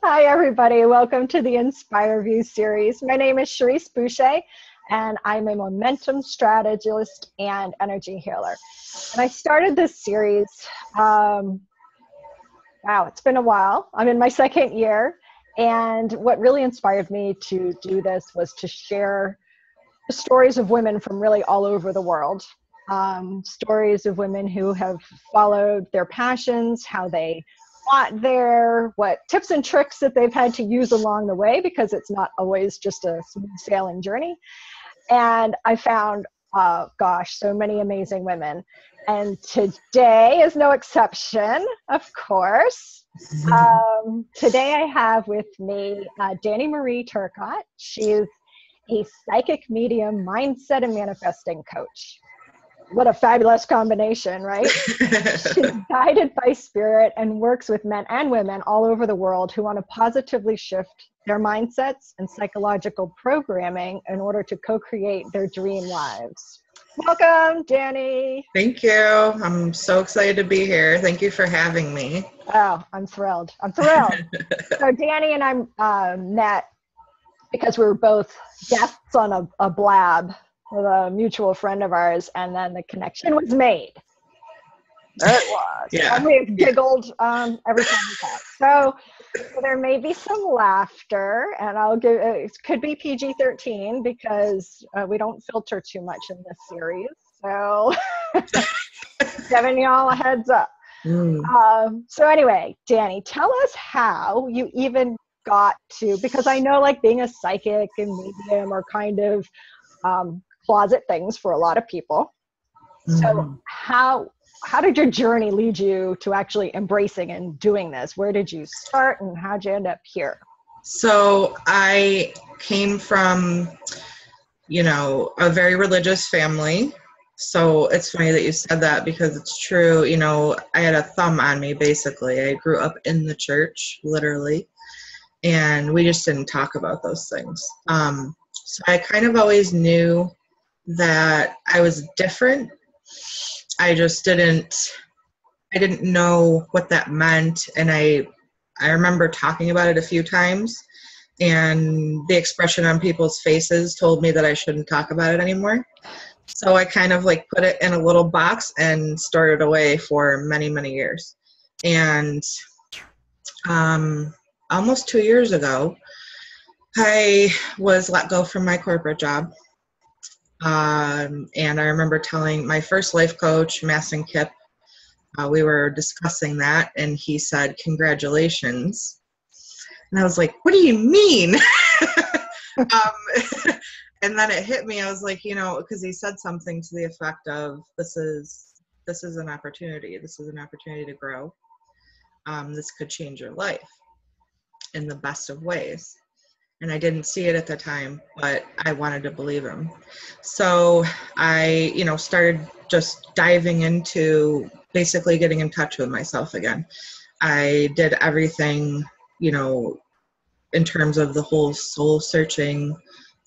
Hi, everybody. Welcome to the Inspire View series. My name is Cherrise Boucher, and I'm a momentum strategist and energy healer. And I started this series, wow, it's been a while. I'm in my second year. And what really inspired me to do this was to share the stories of women from really all over the world. Stories of women who have followed their passions, how they got there, what tips and tricks that they've had to use along the way, because it's not always just a smooth sailing journey. And I found, so many amazing women. And today is no exception, of course. Today I have with me Dani Marie Turcotte. She's a psychic medium, mindset, and manifesting coach. What a fabulous combination, right? She's guided by spirit and works with men and women all over the world who want to positively shift their mindsets and psychological programming in order to co-create their dream lives. Welcome, Dani. Thank you. I'm so excited to be here. Thank you for having me. Oh, I'm thrilled. So Dani and I met because we were both guests on a blab with a mutual friend of ours, and then the connection was made. There it was. Yeah. And we giggled every time we talked. So there may be some laughter, and it could be PG-13 because we don't filter too much in this series. So giving y'all a heads up. So anyway, Dani, tell us how you even got to, because I know like being a psychic and medium are kind of closet things for a lot of people. So how did your journey lead you to actually embracing and doing this? Where did you start and how'd you end up here? So I came from, a very religious family. So it's funny that you said that because it's true. I had a thumb on me, basically. I grew up in the church, literally, and we just didn't talk about those things. So I kind of always knew that I was different. I just didn't know what that meant. And I remember talking about it a few times, and the expression on people's faces told me that I shouldn't talk about it anymore. So I kind of like put it in a little box and stored it away for many, many years. And almost 2 years ago, I was let go from my corporate job. And I remember telling my first life coach, Masson Kip, we were discussing that, and he said, "Congratulations." And I was like, "What do you mean?" And then it hit me. I was like, because he said something to the effect of, this is an opportunity. This is an opportunity to grow. This could change your life in the best of ways. And I didn't see it at the time, but I wanted to believe him. So I, started just diving into basically getting in touch with myself again. I did everything, in terms of the whole soul searching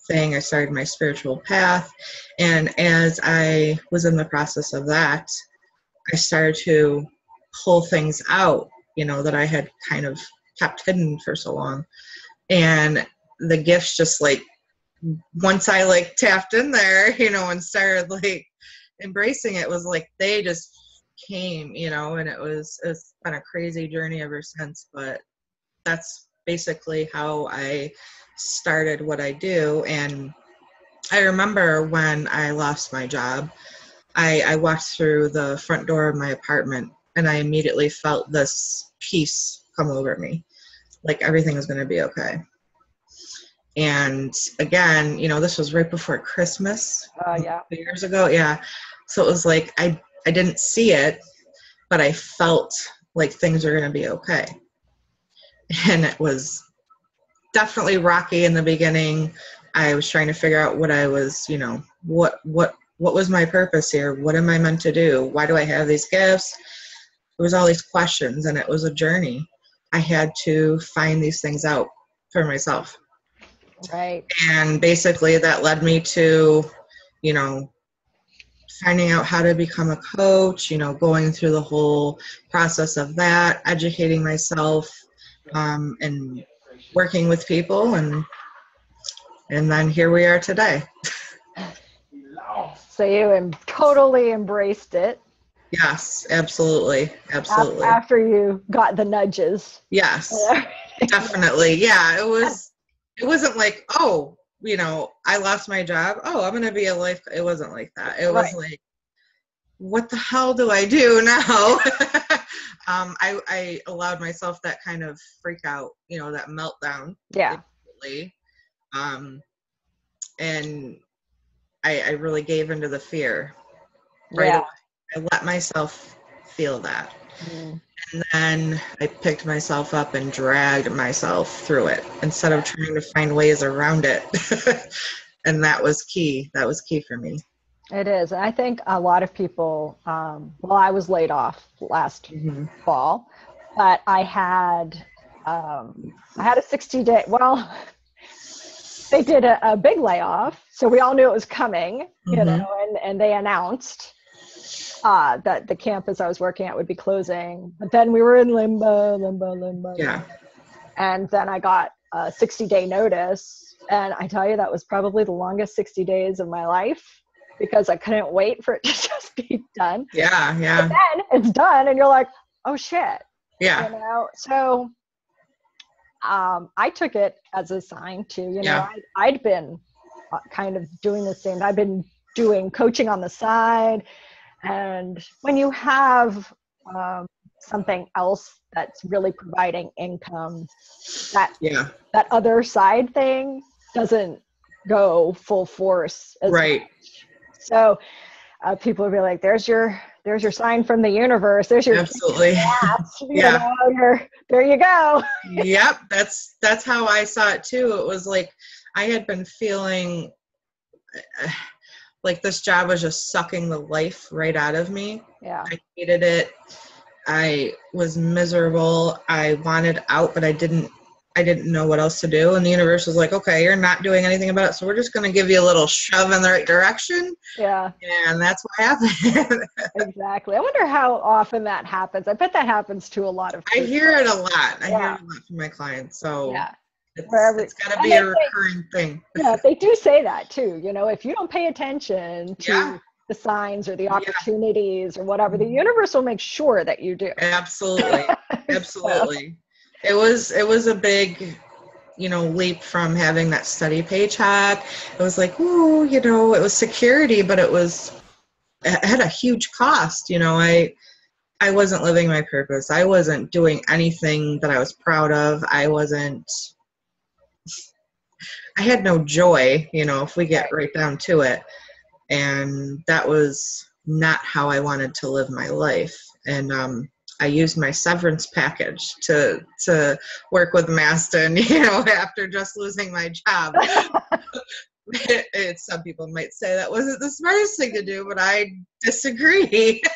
thing. I started my spiritual path. And as I was in the process of that, I started to pull things out, that I had kind of kept hidden for so long. And the gifts just once I tapped in there, and started embracing it, was they just came, and it's been a crazy journey ever since. But that's basically how I started what I do. And I remember when I lost my job, I walked through the front door of my apartment, and I immediately felt this peace come over me, like everything was going to be okay. And again, this was right before Christmas, 2 years ago. Yeah. So it was I didn't see it, but I felt like things are going to be okay. And it was definitely rocky in the beginning. I was trying to figure out what I was, what was my purpose here? What am I meant to do? Why do I have these gifts? It was all these questions, and it was a journey. I had to find these things out for myself. Right. And basically that led me to, finding out how to become a coach, you know, going through the whole process of that, educating myself, and working with people, and then here we are today. So you totally embraced it. Yes, absolutely. Absolutely. After you got the nudges. Yes, definitely. Yeah, it wasn't like, oh, you know, I lost my job. Oh, I'm going to be a life. It wasn't like that. It was like, what the hell do I do now? I allowed myself that kind of freak out, you know, that meltdown. Yeah. And I really gave into the fear right away. I let myself feel that. And then I picked myself up and dragged myself through it instead of trying to find ways around it. And that was key. That was key for me. It is. I think a lot of people, well, I was laid off last fall, but I had a 60-day, well, they did a big layoff. So we all knew it was coming, you know, and they announced that the campus I was working at would be closing. But then we were in limbo. Yeah. And then I got a 60-day notice. And I tell you, that was probably the longest 60 days of my life, because I couldn't wait for it to just be done. Yeah, yeah. But then it's done, and you're like, oh shit. Yeah. You know, so I took it as a sign to, you know, I'd been kind of doing the same. I've been doing coaching on the side. And when you have something else that's really providing income, that other side thing doesn't go full force as much. So people would be like, there's your sign from the universe. There's your absolutely. You know, there you go. Yep. That's how I saw it too. It was like, I had been feeling like this job was just sucking the life right out of me. Yeah. I hated it. I was miserable. I wanted out, but I didn't know what else to do. And the universe was like, okay, you're not doing anything about it, so we're just going to give you a little shove in the right direction. Yeah. And that's what happened. Exactly. I wonder how often that happens. I bet that happens to a lot of people. I hear it a lot. I hear it a lot from my clients. So it's got to be a recurring thing. Yeah, they do say that too. You know, if you don't pay attention to the signs or the opportunities or whatever, the universe will make sure that you do. Absolutely. Absolutely. It was a big, you know, leap from having that steady paycheck. It was like, ooh, you know, it was security, but it had a huge cost. You know, I wasn't living my purpose. I wasn't doing anything that I was proud of. I had no joy, you know, if we get right down to it. And that was not how I wanted to live my life. And I used my severance package to work with Maston, you know, after just losing my job. Some people might say that wasn't the smartest thing to do, but I disagree. It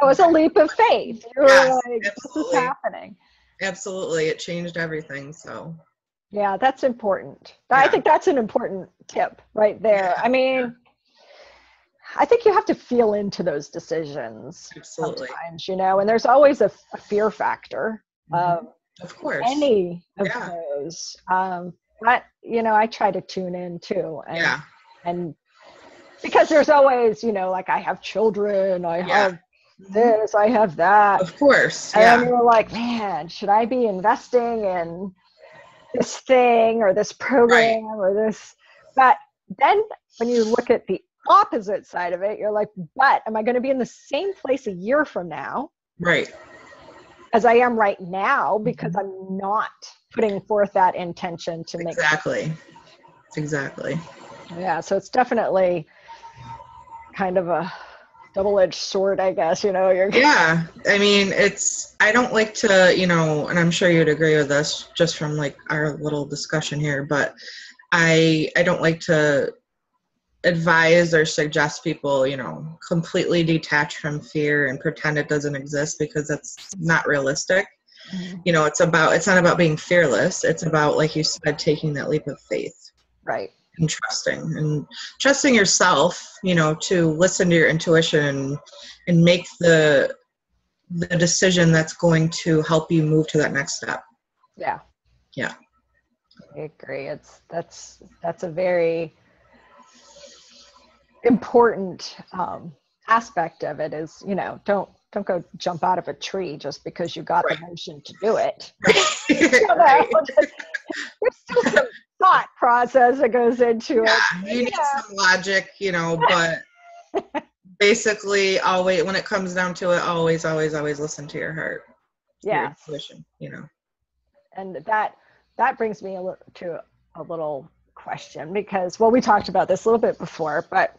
was a leap of faith. You were like, absolutely. This is happening. Absolutely. It changed everything. So. Yeah, that's important. I think that's an important tip right there. I mean, I think you have to feel into those decisions sometimes, you know, and there's always a fear factor of course. Any of those. But, you know, I try to tune in too. And because there's always, you know, like I have children, I have this, I have that. Of course. And you're like, man, should I be investing in this thing or this program or this? But then when you look at the opposite side of it, you're like, but am I going to be in the same place a year from now? Right. As I am right now, because I'm not putting forth that intention to make Exactly. Yeah. So it's definitely kind of a double-edged sword, I guess, you know. I mean, I don't like to, you know, and I'm sure you'd agree with this just from like our little discussion here, but I don't like to advise or suggest people, you know, completely detach from fear and pretend it doesn't exist, because that's not realistic. You know, it's not about being fearless. It's about, like you said, taking that leap of faith. Right. and trusting yourself, you know, to listen to your intuition and make the decision that's going to help you move to that next step. Yeah. Yeah. I agree. That's a very important aspect of it is, you know, don't go jump out of a tree just because you got the motion to do it. You know, Right. there's still some thought process that goes into it. You need some logic, you know, but basically always, when it comes down to it, always listen to your heart. Your intuition, you know. And that brings me to a little question, because, well, we talked about this a little bit before, but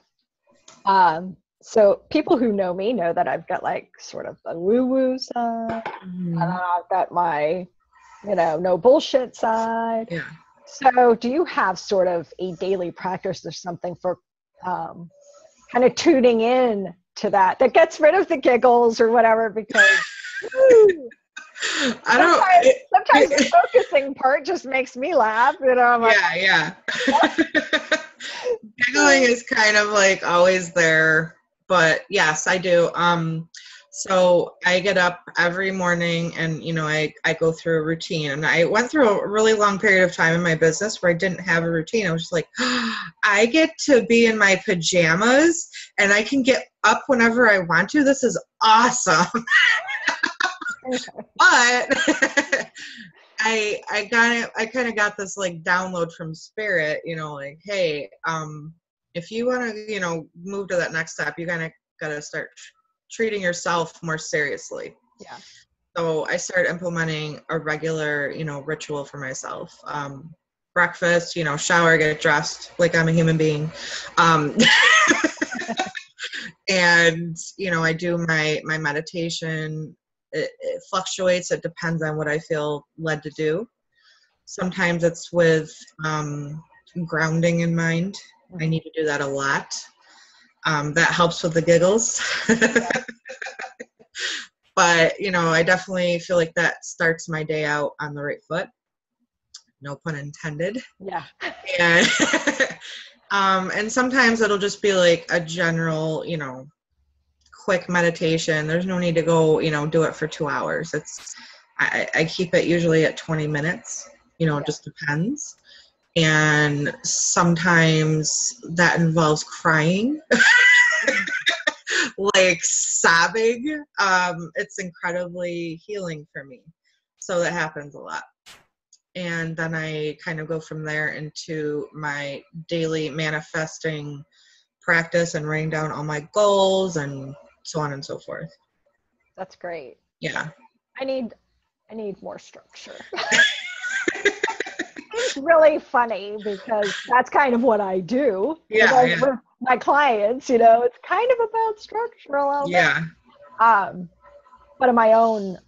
so people who know me know that I've got like sort of the woo-woo side, and I've got my, you know, no bullshit side. Yeah. So do you have sort of a daily practice or something for kind of tuning in to that gets rid of the giggles or whatever? Because sometimes the focusing part just makes me laugh, you know. I'm like, yeah. Giggling is kind of like always there, but yes, I do. So I get up every morning and, you know, I go through a routine, and I went through a really long period of time in my business where I didn't have a routine. I was just like, I get to be in my pajamas and I can get up whenever I want to. This is awesome. But I kind of got this like download from Spirit, you know, like, hey, if you want to, you know, move to that next step, you got to start treating yourself more seriously. Yeah. So I started implementing a regular, you know, ritual for myself. Breakfast, you know, shower, get dressed like I'm a human being. And, you know, I do my meditation. It fluctuates. It depends on what I feel led to do. Sometimes it's with grounding in mind. I need to do that a lot. That helps with the giggles. But, you know, I definitely feel like that starts my day out on the right foot. No pun intended. Yeah. And sometimes it'll just be like a general, you know, quick meditation. There's no need to go, you know, do it for 2 hours. I keep it usually at 20 minutes, you know, it just depends. And sometimes that involves crying, like sobbing. It's incredibly healing for me. So that happens a lot. And then I kind of go from there into my daily manifesting practice and writing down all my goals and so on and so forth. That's great. Yeah. I need more structure. It's really funny because that's kind of what I do. Yeah. With my clients, you know, it's kind of about structure a little bit. But in my own,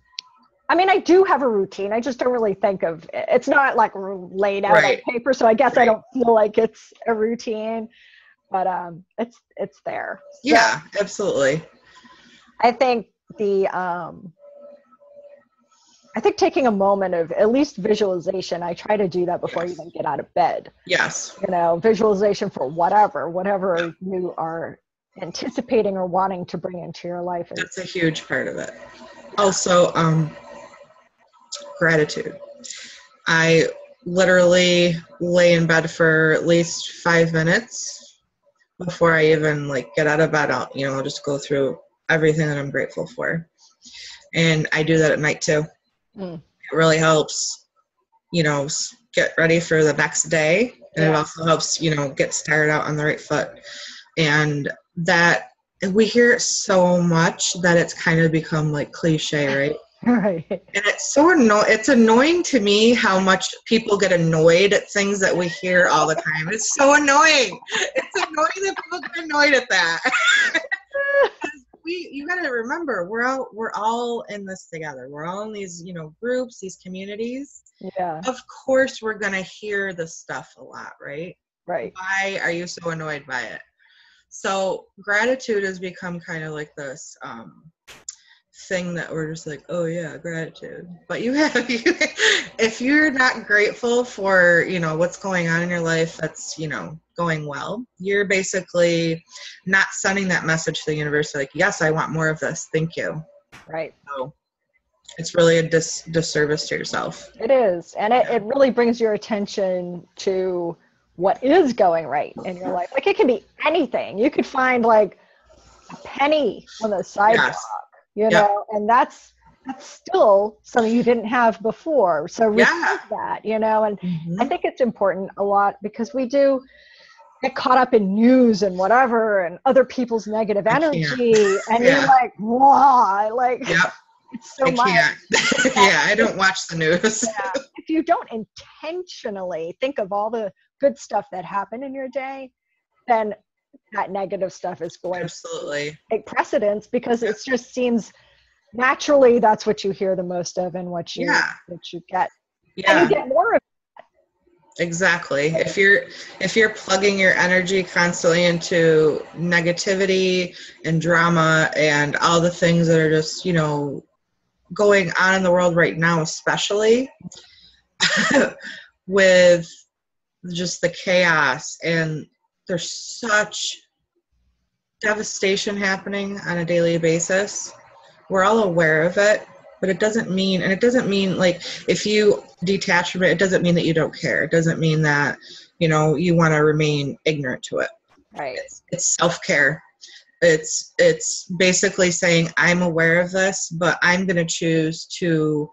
I mean, I do have a routine. I just don't really think of it. It's not like laid out on paper, so I guess I don't feel like it's a routine. But it's there. Yeah, so, absolutely. I think taking a moment of at least visualization, I try to do that before you even get out of bed. Yes. You know, visualization for whatever you are anticipating or wanting to bring into your life. That's a huge part of it. Also, gratitude. I literally lay in bed for at least 5 minutes before I even like get out of bed. I'll just go through everything that I'm grateful for. And I do that at night too. It really helps, you know, get ready for the next day. And it also helps, you know, get started out on the right foot. And that we hear it so much that it's kind of become like cliche, right? Right. And it's so it's annoying to me how much people get annoyed at things that we hear all the time. It's so annoying. It's annoying that people get annoyed at that. You got to remember, we're all in this together. We're all in these, you know, groups, these communities. Yeah. Of course, we're gonna hear this stuff a lot, right? Right. Why are you so annoyed by it? So gratitude has become kind of like this thing that we're just like, oh yeah, gratitude. But if you're not grateful for, what's going on in your life that's, going well, you're basically not sending that message to the universe like, yes, I want more of this. Thank you. Right. So it's really a disservice to yourself. It is. And it really brings your attention to what is going right in your life. Like, it can be anything. You could find like a penny on the sidewalk. Yes. And that's still something you didn't have before. So receive that, and I think it's important a lot because we do get caught up in news and whatever and other people's negative energy. And you're like, wow, it's so much. I don't watch the news. If you don't intentionally think of all the good stuff that happened in your day, then that negative stuff is going to take precedence because it just seems naturally that's what you hear the most of and what you get. And you get more of it. Exactly. If you're plugging your energy constantly into negativity and drama and all the things that are just, going on in the world right now, especially with just the chaos, and there's such devastation happening on a daily basis. We're all aware of it, but it doesn't mean like if you detach from it, it doesn't mean that you don't care. It doesn't mean that, you want to remain ignorant to it. Right. It's self-care. It's basically saying, I'm aware of this, but I'm going to choose to,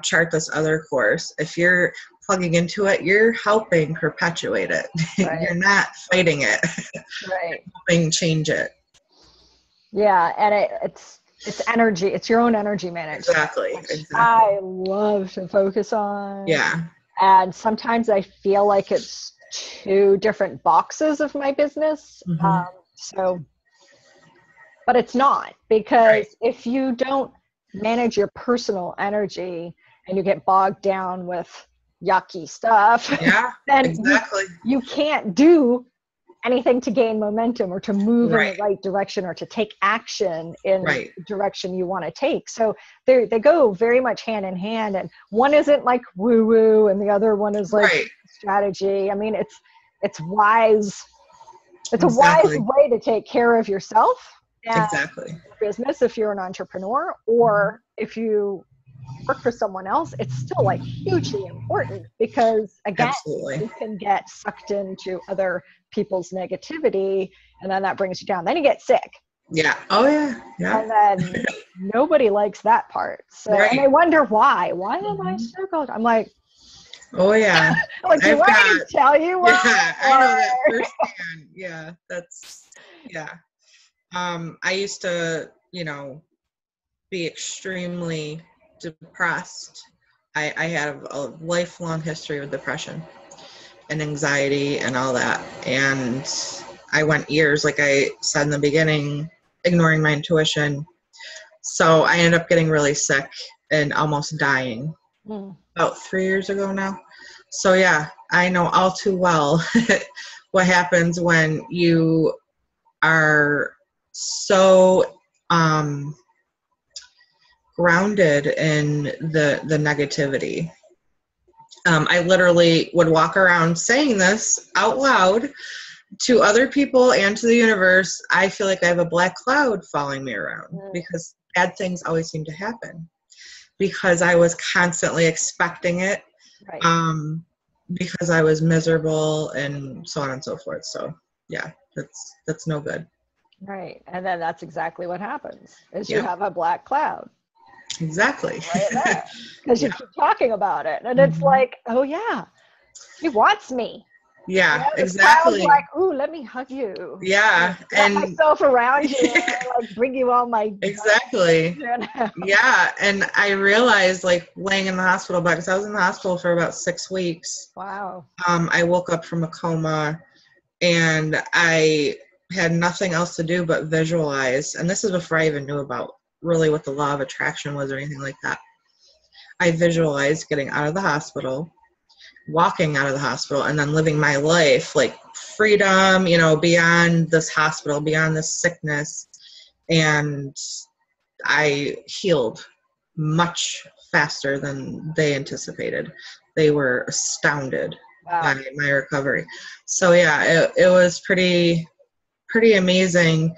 chart this other course. If you're plugging into it, you're helping perpetuate it. Right. You're not fighting it. Right. Helping change it. Yeah, and it's energy. It's your own energy management. Exactly. I love to focus on. Yeah. And sometimes I feel like it's two different boxes of my business. Mm-hmm. But it's not, because if you don't manage your personal energy and you get bogged down with yucky stuff, then you can't do anything to gain momentum or to move in the right direction or to take action in the direction you want to take. So they go very much hand in hand, and one isn't like woo woo and the other one is like strategy. I mean, it's wise. It's a wise way to take care of yourself. Business, if you're an entrepreneur, or if you work for someone else, it's still like hugely important, because again, you can get sucked into other people's negativity, and then that brings you down. Then you get sick. Yeah. Oh yeah. Yeah. And then nobody likes that part. So and they wonder why am I so cold? I'm like, oh yeah. Like, do I need to tell you why? Yeah, I know that firsthand. Yeah, that's I used to, be extremely depressed. I had a lifelong history with depression and anxiety and all that. And I went years, like I said in the beginning, ignoring my intuition. So I ended up getting really sick and almost dying about 3 years ago now. So yeah, I know all too well what happens when you are so grounded in the negativity. I literally would walk around saying this out loud to other people and to the universe. I feel like I have a black cloud following me around because bad things always seem to happen, because I was constantly expecting it, because I was miserable and so on and so forth. So yeah, that's no good. Right. And then that's exactly what happens, is you have a black cloud. Exactly. Because you keep talking about it. And it's like, oh yeah, he wants me. Yeah, exactly. Like, ooh, let me hug you. Yeah. And myself around you and like bring you all my Yeah. And I realized, like, laying in the hospital bed, because I was in the hospital for about 6 weeks. Wow. I woke up from a coma and I had nothing else to do but visualize. And this is before I even knew about really what the law of attraction was or anything like that. I visualized getting out of the hospital, walking out of the hospital, and then living my life, like freedom, beyond this hospital, beyond this sickness. And I healed much faster than they anticipated. They were astounded by my recovery. So yeah, it was pretty amazing.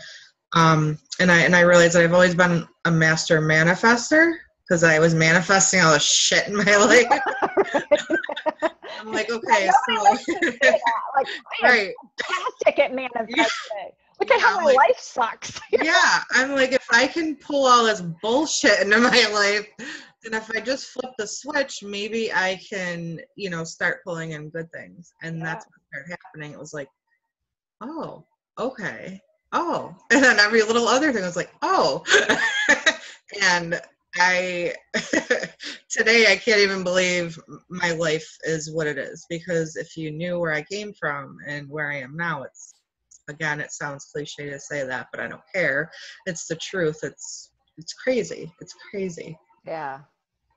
And I realized that I've always been a master manifester because I was manifesting all the shit in my life. I'm like, okay, so like, right, fantastic at manifesting. Look at how my life sucks. Yeah, I'm like, if I can pull all this bullshit into my life, then if I just flip the switch, maybe I can, start pulling in good things. And that's what started happening. It was like, oh, okay. Oh, and then every little other thing was like, oh. And today I can't even believe my life is what it is, because if you knew where I came from and where I am now, again, it sounds cliche to say that, but I don't care. It's the truth. It's crazy. It's crazy. Yeah.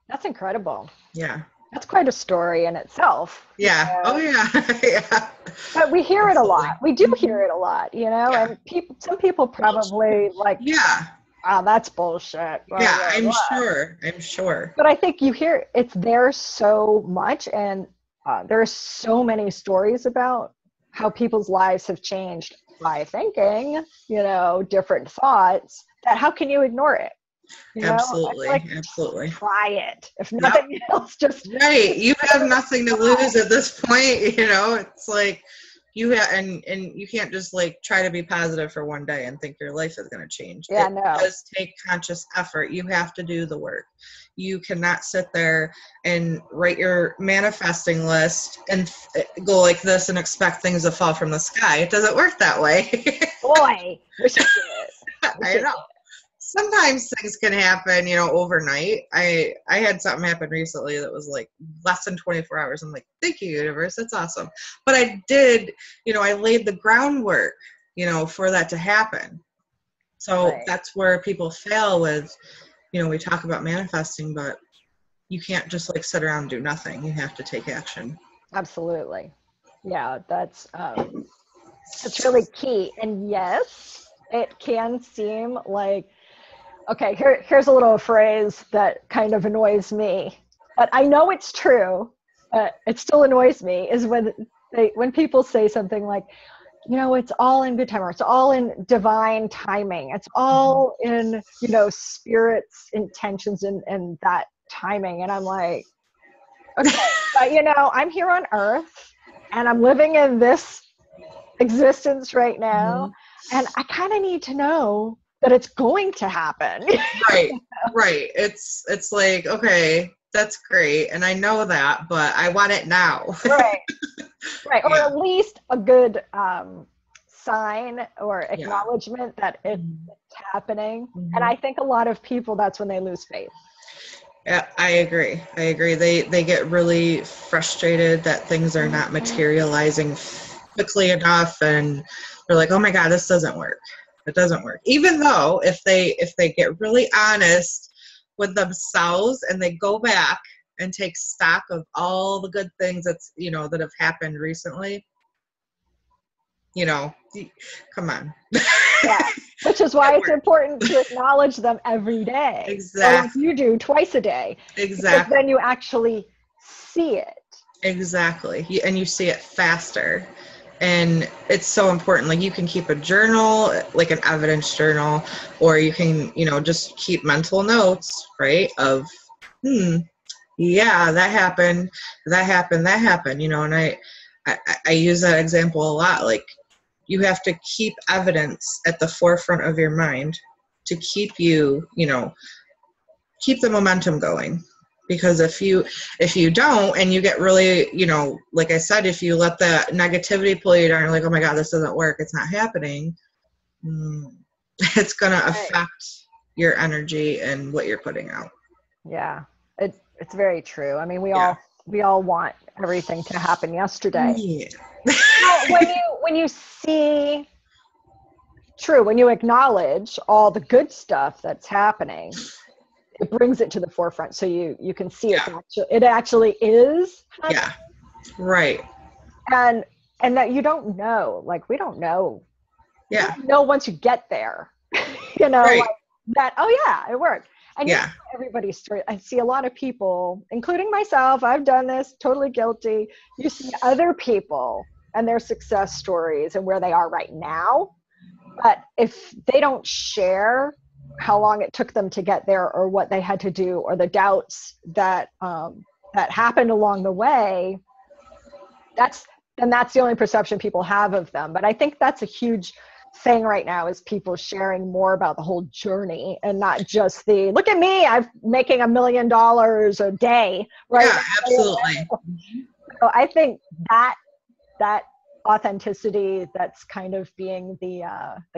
That's incredible. Yeah. That's quite a story in itself. Yeah. Oh yeah. Yeah. But we hear it a lot. We do hear it a lot, Yeah. and some people probably like, yeah. Oh, that's bullshit. Yeah, I'm sure. But I think you hear it's there so much, and there are so many stories about how people's lives have changed by thinking, different thoughts, that how can you ignore it? Absolutely. Absolutely. Try it. If nothing else, just right. You have nothing to lose at this point. It's like you have, and you can't just like try to be positive for one day and think your life is going to change. Yeah, it no. does take conscious effort. You have to do the work. You cannot sit there and write your manifesting list and go like this and expect things to fall from the sky. It doesn't work that way. Boy, wish it did. I know. Sometimes things can happen, overnight. I had something happen recently that was like less than 24 hours. I'm like, thank you, universe. That's awesome. But I did, I laid the groundwork, for that to happen. So that's where people fail with, we talk about manifesting, but you can't just like sit around and do nothing. You have to take action. Absolutely. Yeah, that's really key. And yes, it can seem like, okay, here's a little phrase that kind of annoys me, but I know it's true, but it still annoys me, is when people say something like, it's all in good time, or it's all in divine timing. It's all in, spirit's intentions and that timing. And I'm like, okay, but I'm here on earth and I'm living in this existence right now. And I kind of need to know that it's going to happen. Right. It's like, okay, that's great. And I know that, but I want it now. Right. Or at least a good sign or acknowledgement that it's happening. And I think a lot of people, that's when they lose faith. Yeah, I agree. They get really frustrated that things are not materializing quickly enough. And they're like, oh my God, this doesn't work. It doesn't work. Even though if they get really honest with themselves and they go back and take stock of all the good things that's, that have happened recently, come on. Yeah. Which is why it's important to acknowledge them every day. Exactly. Or like you do twice a day. Exactly. Because then you actually see it. Exactly. And you see it faster. And it's so important. Like you can keep a journal, like an evidence journal, or you can, just keep mental notes, right? Of, yeah, that happened, and I use that example a lot. Like you have to keep evidence at the forefront of your mind to keep you, keep the momentum going. Because if you don't, and you get really, like I said, if you let the negativity pull you down, you're like, oh my God, this doesn't work, it's not happening, it's going to affect your energy and what you're putting out. Yeah, it's very true. I mean, we all want everything to happen yesterday. Yeah. when you acknowledge all the good stuff that's happening, it brings it to the forefront, so you can see it actually is happening. Yeah, right. And that you don't know, like we don't know. Yeah. You don't know once you get there. Right. Like, that, oh yeah, it worked. And Yeah. everybody's story. I see a lot of people, including myself, I've done this, totally guilty. You see other people and their success stories and where they are right now. But if they don't share how long it took them to get there, or what they had to do, or the doubts that that happened along the way, that's the only perception people have of them. But I think that's a huge thing right now, is people sharing more about the whole journey and not just the, look at me, I'm making $1 million a day, right? Yeah, absolutely. So I think that authenticity, that's kind of being the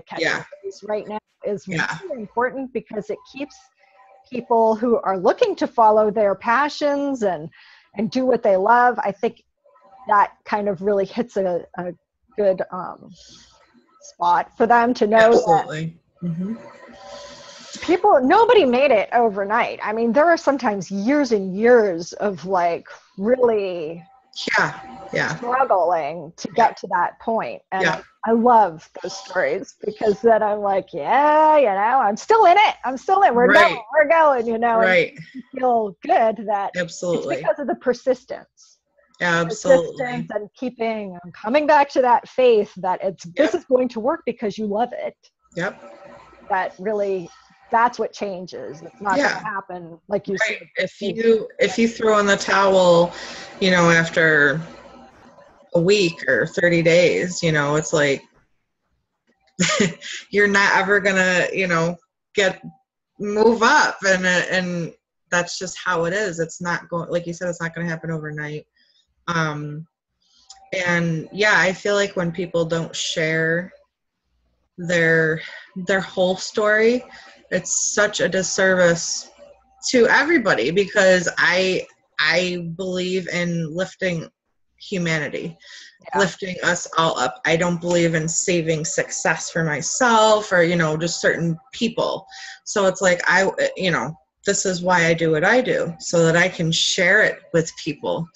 catchphrase right now, is really important, because it keeps people who are looking to follow their passions and do what they love. I think that kind of really hits a good spot for them to know. Absolutely. People, nobody made it overnight. I mean, there are sometimes years and years of like really struggling to get to that point. And I love those stories, because then I'm like, I'm still in it. We're going, and you feel good that it's because of the persistence. Absolutely. And coming back to that faith that this is going to work because you love it. That really, that's what changes. It's not going to happen like you said. If you throw in the towel, after a week or 30 days, it's like you're not ever gonna, move up, and that's just how it is. It's not going, like you said, it's not going to happen overnight. And I feel like when people don't share their whole story, it's such a disservice to everybody, because I believe in lifting humanity, lifting us all up. I don't believe in saving success for myself or, just certain people. So it's like, this is why I do what I do, so that I can share it with people,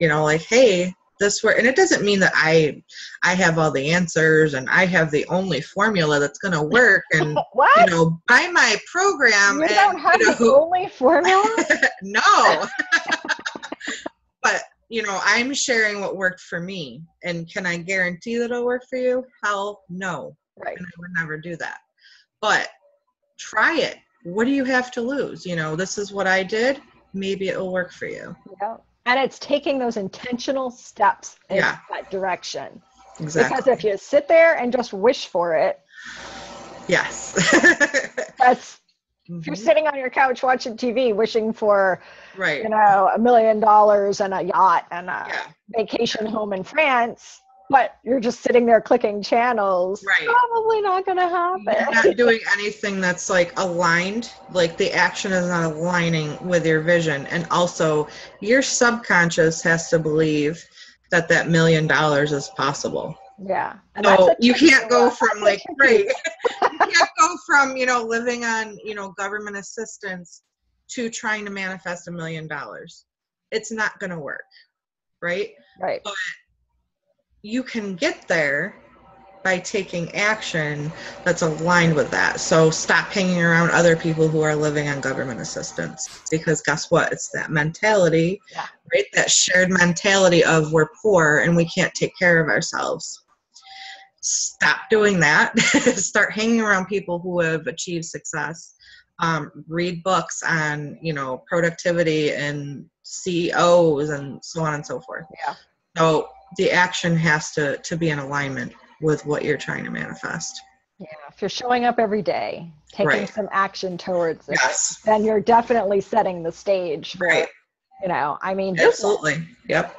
like, hey, this work. And it doesn't mean that I have all the answers and I have the only formula that's going to work, and buy my program. You don't have the only formula? No. But I'm sharing what worked for me, and can I guarantee that it'll work for you? Hell no. Right. And I would never do that. But try it. What do you have to lose? This is what I did. Maybe it will work for you. Yeah. And it's taking those intentional steps in that direction. Exactly. Because if you sit there and just wish for it. Yes. That's, if you're sitting on your couch watching TV wishing for, $1 million and a yacht and a vacation home in France, but you're just sitting there clicking channels, probably not going to happen. You're not doing anything that's like aligned, like the action is not aligning with your vision. And also your subconscious has to believe that $1 million is possible. Yeah. And so you can't go from you can't go from, living on, government assistance to trying to manifest $1 million. It's not going to work. Right. Right. But you can get there by taking action that's aligned with that. So stop hanging around other people who are living on government assistance, because guess what? It's that mentality, right? That shared mentality of we're poor and we can't take care of ourselves. Stop doing that. Start hanging around people who have achieved success. Read books on, productivity and CEOs and so on and so forth. Yeah. So the action has to be in alignment with what you're trying to manifest. Yeah. If you're showing up every day, taking some action towards it, yes, then you're definitely setting the stage for, absolutely. Yep.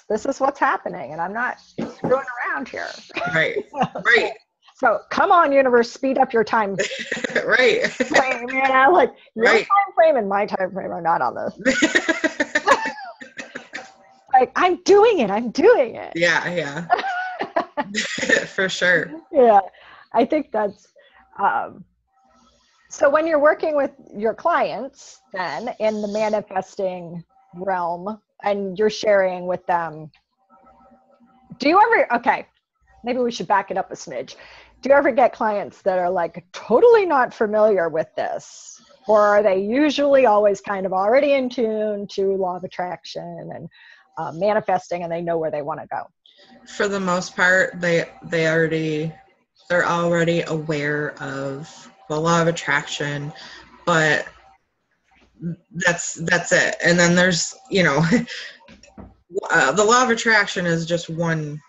This is what's happening, and I'm not screwing around here. Right. Right. So come on, universe, speed up your time. Right. Frame, your time frame and my time frame are not on this. I'm doing it. Yeah. For sure. Yeah. I think that's, so when you're working with your clients then in the manifesting realm and you're sharing with them, do you ever, maybe we should back it up a smidge. do you ever get clients that are like totally not familiar with this? Or are they usually always kind of already in tune to law of attraction and manifesting, and they know where they want to go? For the most part, they're already aware of the law of attraction, but that's it. And then there's, you know, the law of attraction is just one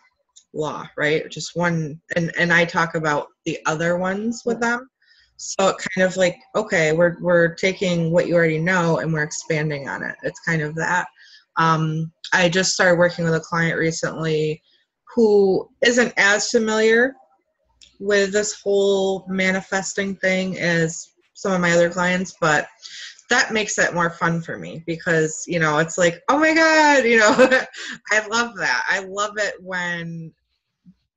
law, right? Just one, and I talk about the other ones with them. So it kind of like, okay, we're taking what you already know and we're expanding on it. It's kind of that. I just started working with a client recently who isn't as familiar with this whole manifesting thing as some of my other clients, but that makes it more fun for me because, you know, it's like, oh my God, you know, I love that. I love it when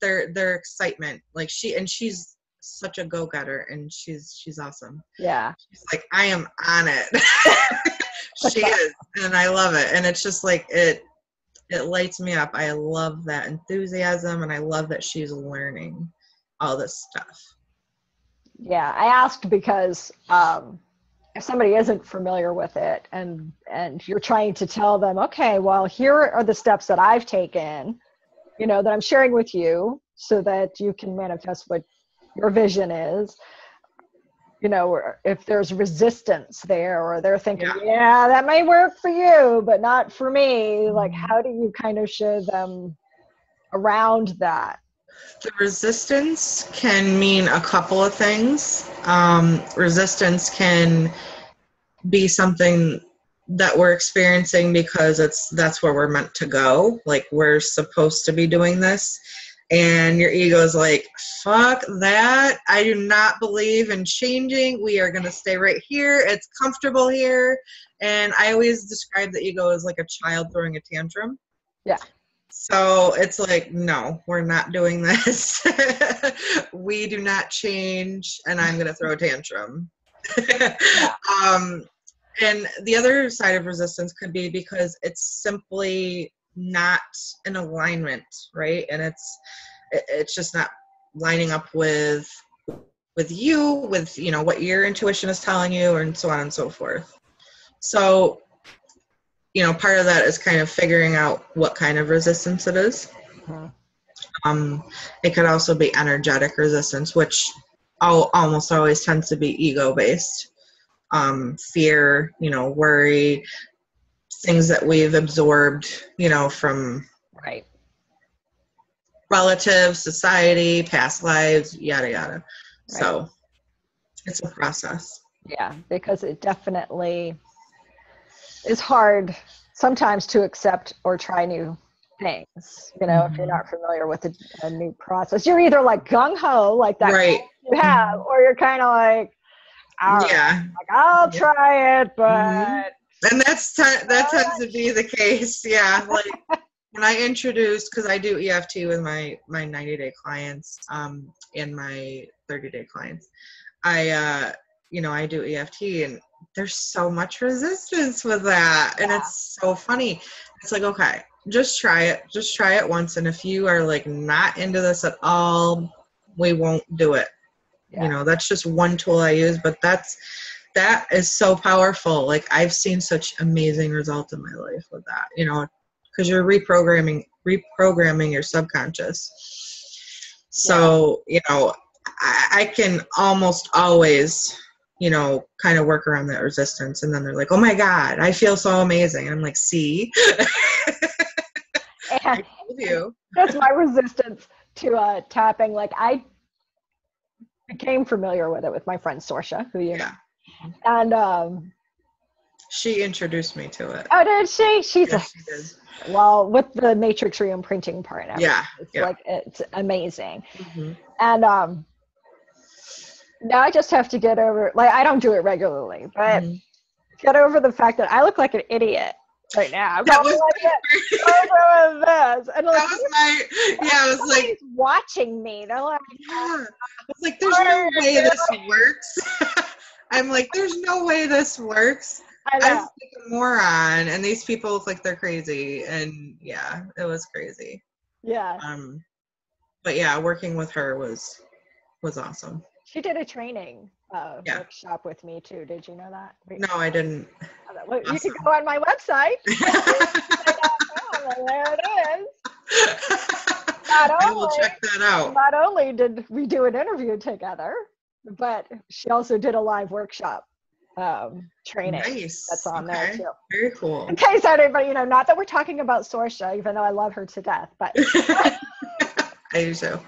their excitement, like she's such a go-getter, and she's awesome. Yeah. She's like, I am on it. She is, and I love it. And it's just like, it lights me up. I love that enthusiasm, and I love that she's learning all this stuff. Yeah, I asked because if somebody isn't familiar with it and you're trying to tell them, okay, well, here are the steps that I've taken, you know, that I'm sharing with you so that you can manifest what your vision is, you know, or if there's resistance there, or they're thinking, yeah, that might work for you, but not for me. Like, how do you kind of show them around that? The resistance can mean a couple of things. Resistance can be something that we're experiencing because that's where we're meant to go. Like, we're supposed to be doing this. And your ego is like, fuck that. I do not believe in changing. We are going to stay right here. It's comfortable here. And I always describe the ego as like a child throwing a tantrum. Yeah. So it's like, no, we're not doing this. We do not change, and I'm going to throw a tantrum. And the other side of resistance could be because it's simply not in alignment, right? And it's just not lining up with you, with, you know, what your intuition is telling you, and so on and so forth. So, you know, part of that is kind of figuring out what kind of resistance it is. It could also be energetic resistance, which almost always tends to be ego-based. Fear, you know, worry, things that we've absorbed, you know, from relatives, society, past lives, yada, yada. Right. So it's a process. Yeah, because it definitely is hard sometimes to accept or try new things, you know, if you're not familiar with a new process. You're either like gung-ho, like that right. you have, or you're kind of like, like, I'll try it, but... And that tends to be the case, yeah. Like, when I introduced, because I do EFT with my 90-day clients and my 30-day clients, I do EFT, and there's so much resistance with that. And it's so funny. It's like, okay, just try it once. And if you are like not into this at all, we won't do it. You know, that's just one tool I use, but that is so powerful. Like, I've seen such amazing results in my life with that, you know, because you're reprogramming your subconscious. So, you know, I can almost always, you know, kind of work around that resistance. And then they're like, oh my God, I feel so amazing. And I'm like, see, I told you. That's my resistance to tapping. Like, I became familiar with it with my friend Sorsha, who you know. And she introduced me to it. Oh, did she? She did. Well, with the matrix re-imprinting part. It's like, it's amazing. And now I just have to get over, like, I don't do it regularly, but get over the fact that I look like an idiot right now. That was this. And like, that was my, I was like, watching me. They're like, I was like, there's no way this works. I'm like, there's no way this works. I'm like a moron, and these people look like they're crazy. And it was crazy. Yeah. But yeah, working with her was was awesome. She did a training Yeah. workshop with me too. Did you know that? No, I didn't. Well, you Awesome. can go on my website. And there it is. I will check that out. Not only did we do an interview together, but she also did a live workshop training. Nice. That's on there too. Very cool. In case anybody, not that we're talking about Sorsha, even though I love her to death, but I do too.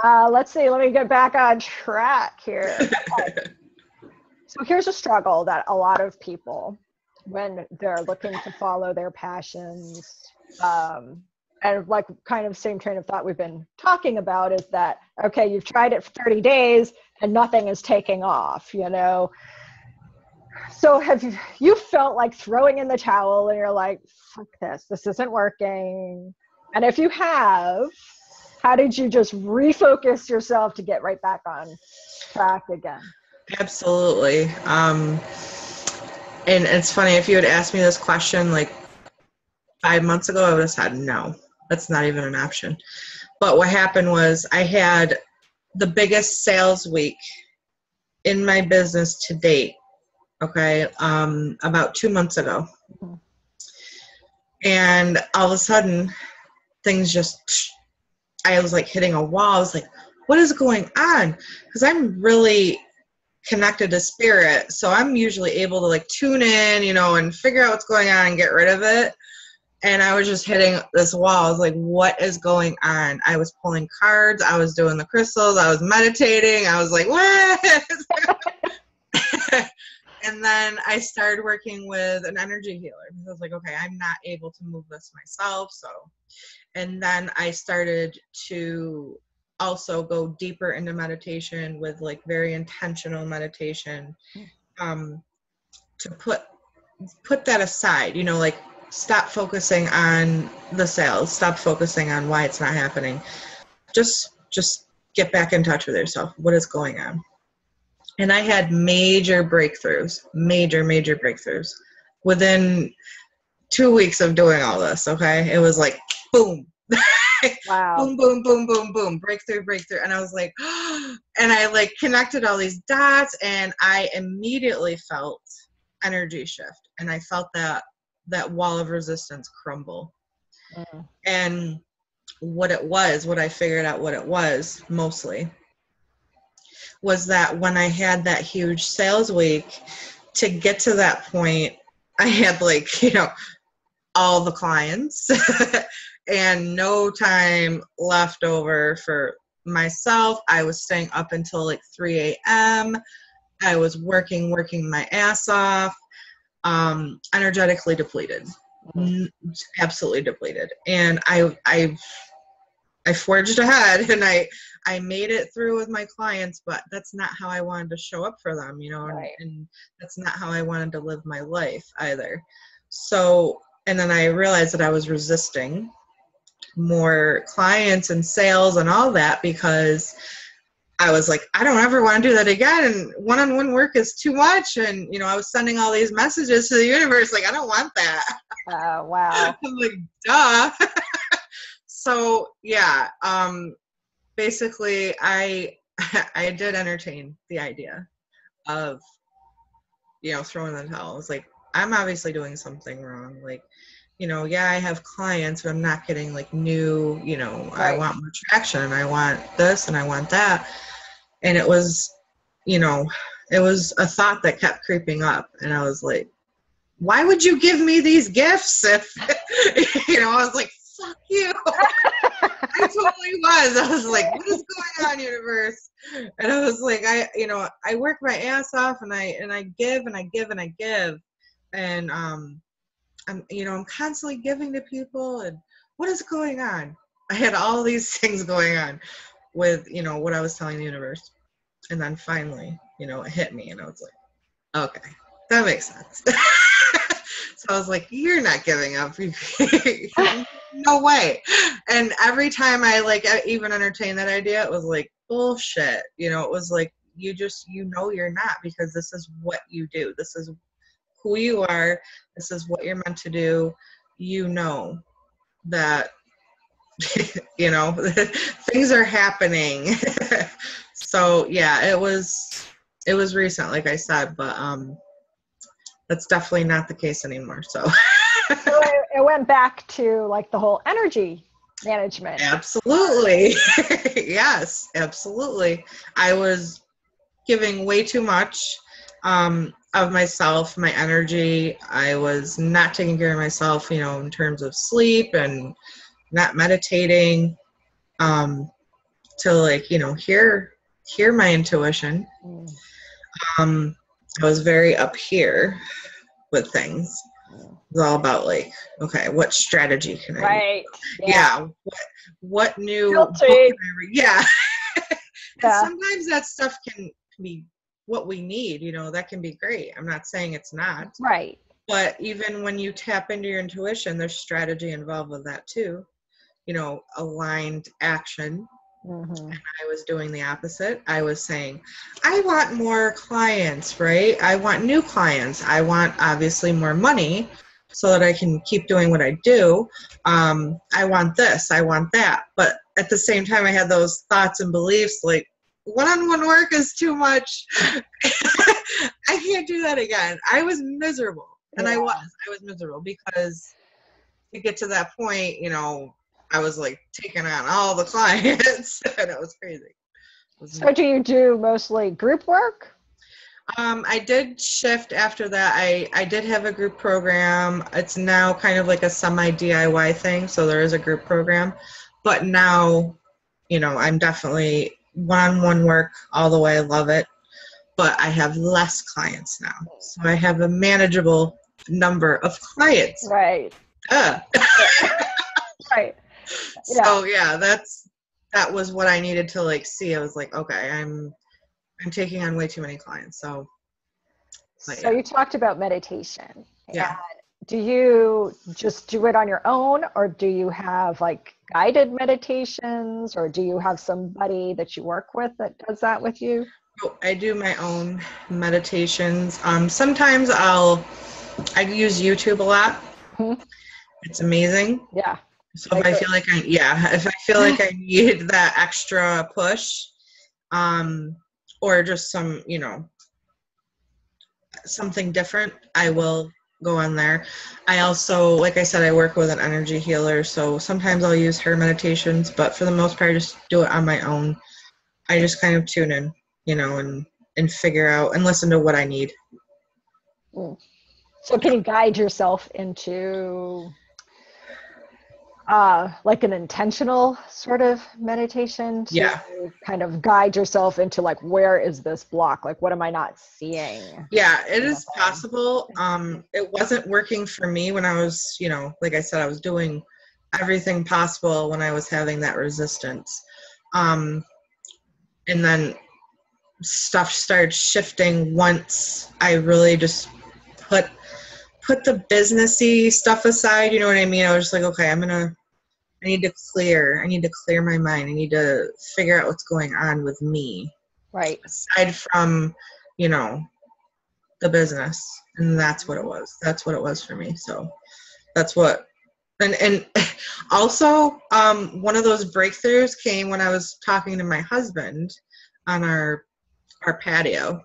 let's see, let me get back on track here. Okay. So here's a struggle that a lot of people, when they're looking to follow their passions, and like kind of same train of thought we've been talking about, is that, okay, you've tried it for 30 days and nothing is taking off, So have you felt like throwing in the towel and you're like, fuck this isn't working? And if you have, how did you just refocus yourself to get right back on track again? Absolutely. And it's funny, if you had asked me this question like 5 months ago, I would have said, no, that's not even an option. But what happened was I had the biggest sales week in my business to date. Okay. About 2 months ago. Mm-hmm. And all of a sudden things just, I was like hitting a wall. I was like, what is going on? Because I'm really connected to spirit. So I'm usually able to like tune in, and figure out what's going on and get rid of it. And I was just hitting this wall. I was like, what is going on? I was pulling cards. I was doing the crystals. I was meditating. I was like, what? And then I started working with an energy healer. I was like, okay, I'm not able to move this myself. And then I started to also go deeper into meditation with like very intentional meditation, to put that aside, like stop focusing on the sales, stop focusing on why it's not happening. Just get back in touch with yourself. What is going on? And I had major breakthroughs within 2 weeks of doing all this. Okay. It was like, boom. Wow. Boom, boom, boom, boom, boom, breakthrough. And I was like, and I like connected all these dots, and I immediately felt energy shift. And I felt that wall of resistance crumble. And what I figured out what it was mostly was that when I had that huge sales week, to get to that point, I had like, all the clients and no time left over for myself. I was staying up until like 3 a.m. I was working my ass off, energetically depleted, absolutely depleted. And I forged ahead, and I made it through with my clients, but that's not how I wanted to show up for them, right. And that's not how I wanted to live my life either. So, and then I realized that I was resisting more clients and sales and all that because I was like, I don't ever want to do that again. And one-on-one work is too much. And, I was sending all these messages to the universe, like, I don't want that. Oh, wow. I'm like, duh. So, yeah, basically I did entertain the idea of, throwing the towel. I was like, I'm obviously doing something wrong. Like, yeah, I have clients, but I'm not getting like new, right. I want more traction. I want this and I want that. And it was, it was a thought that kept creeping up. And I was like, why would you give me these gifts if, I was like, fuck you. I totally was. I was like, what is going on, universe? And I was like, I work my ass off, and I give and I give and I give. And, I'm constantly giving to people, and what is going on? I had all these things going on with, what I was telling the universe. And then finally, it hit me, and I was like, okay, that makes sense. So I was like, you're not giving up. No way. And every time I even entertained that idea, it was like, bullshit. It was like, you're not, because this is what you do. This is who you are. This is what you're meant to do. That you know, things are happening. So yeah, it was recent, like I said, but that's definitely not the case anymore. So So it went back to like the whole energy management. absolutely. Yes, absolutely. I was giving way too much of myself, my energy. I was not taking care of myself, you know, in terms of sleep and not meditating, to like, you know, hear my intuition. I was very up here with things. It's all about like, okay, what strategy can I use? Right. Yeah. What new book can Guilty. I read? Yeah. And Yeah. sometimes that stuff can be what we need, you know, that can be great. I'm not saying it's not. Right. But even when you tap into your intuition, there's strategy involved with that too. You know, aligned action. Mm-hmm. And I was doing the opposite. I was saying, I want more clients, right? I want new clients. I want obviously more money so that I can keep doing what I do. I want this, I want that. But at the same time, I had those thoughts and beliefs like, one-on-one work is too much. I can't do that again. I was miserable. And I was miserable because to get to that point, you know, I was like taking on all the clients and it was crazy. So do you do mostly group work? I did shift after that. I did have a group program. It's now kind of like a semi DIY thing. So there is a group program, but now, you know, I'm definitely one-on-one work all the way. I love it, but I have less clients now. So I have a manageable number of clients. Right. Right. Yeah. So yeah, that was what I needed to like see. I was like, okay, I'm taking on way too many clients. So So you talked about meditation. Yeah. And do you just do it on your own, or do you have like guided meditations, or do you have somebody that you work with that does that with you? I do my own meditations. Sometimes I use YouTube a lot. Mm-hmm. It's amazing. Yeah. So if I feel like I need that extra push, or just some, you know, something different, I will go on there. I also, like I said, I work with an energy healer, so sometimes I'll use her meditations, but for the most part, I just do it on my own. I just kind of tune in, you know, and figure out and listen to what I need. So can you guide yourself into like an intentional sort of meditation to kind of guide yourself into like, where is this block? Like, what am I not seeing? Yeah, it is possible. It wasn't working for me when I was, you know, like I said, I was doing everything possible when I was having that resistance. And then stuff started shifting once I really just put the businessy stuff aside, you know what I mean? I was just like, okay, I need to clear my mind. I need to figure out what's going on with me. Right. Aside from, you know, the business. And that's what it was. That's what it was for me. So that's what, and also, one of those breakthroughs came when I was talking to my husband on our patio.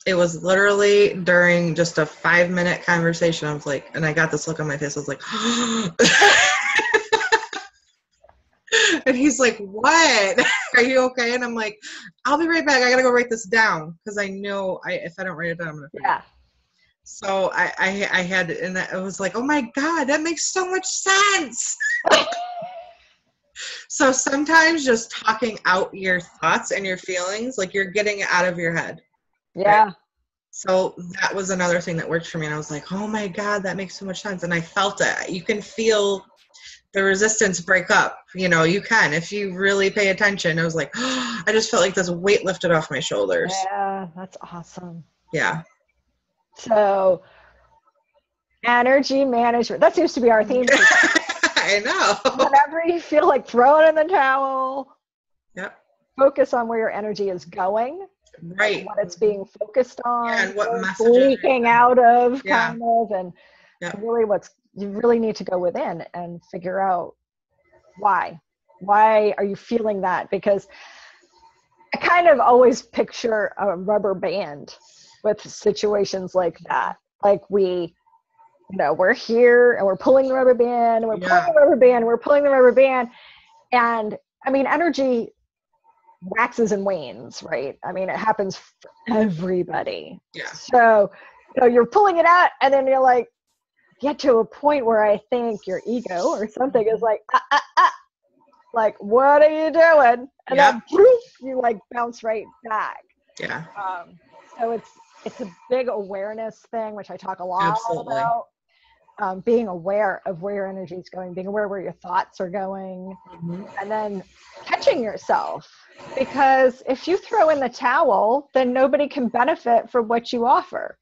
It was literally during just a 5-minute conversation. I was like, and I got this look on my face. I was like, and he's like, what? Are you okay? And I'm like, I'll be right back. I got to go write this down because I know if I don't write it down, I'm going to forget. Yeah. So I had, and I was like, oh my God, that makes so much sense. So sometimes just talking out your thoughts and your feelings, like you're getting it out of your head. Yeah. Right? So that was another thing that worked for me. And I was like, oh my God, that makes so much sense. And I felt it. You can feel the resistance break up. You know, you can, if you really pay attention. I was like, oh, I just felt like this weight lifted off my shoulders. Yeah, that's awesome. Yeah. So energy management, that seems to be our theme. I know. Whenever you feel like throwing in the towel, yep. Focus on where your energy is going. Right. What it's being focused on. Yeah, and what messages leaking out of, kind of, and really you really need to go within and figure out Why are you feeling that? Because I kind of always picture a rubber band with situations like that. Like we're here and we're pulling the rubber band and we're pulling the rubber band and we're pulling the rubber band. And I mean, energy waxes and wanes, right? I mean, it happens for everybody. Yeah. So, you're pulling it out and then you're like, get to a point where I think your ego or something is like, like, what are you doing? And then poof, you like bounce right back. Yeah. So it's a big awareness thing, which I talk a lot about. Being aware of where your energy is going, being aware where your thoughts are going, and then catching yourself. Because if you throw in the towel, then nobody can benefit from what you offer.